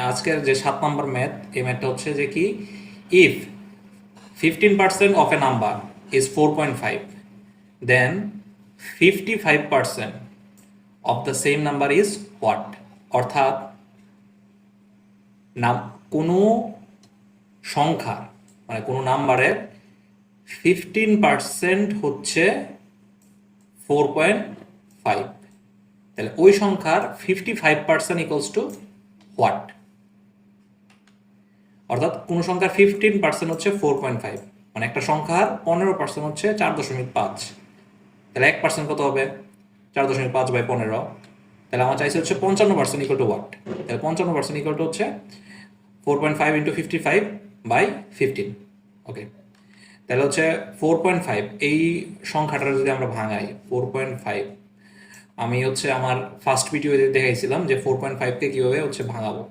আজকের যে 7 নম্বর ম্যাথ, এই ম্যাথটা হচ্ছে যে কি, if 15% of a number is 4.5, then 55% of the same number is what? অর্থাৎ কোনো সংখ্যা মানে কোনো নাম্বারের 15% হচ্ছে 4.5, তাহলে ওই সংখ্যার 55% ইকুয়ালস টু হোয়াট? অর্থাৎ কোন সংখ্যার 15% হচ্ছে 4.5, মানে একটা সংখ্যার 15% হচ্ছে 4.5, তাহলে 1% কত হবে? 4.5/15। তাহলে আমার চাইছে হচ্ছে 55% ইকুয়াল টু হোয়াট? তাহলে 55% ইকুয়াল টু হচ্ছে 4.5 ইন্টু 55/15। ওকে, তাহলে হচ্ছে 4.5, এই সংখ্যাটা যদি আমরা ভাঙাই 4.5, আমি হচ্ছে আমার ফার্স্ট ভিডিওতে দেখাইছিলাম যে 4.5কে কীভাবে হচ্ছে ভাঙাবো।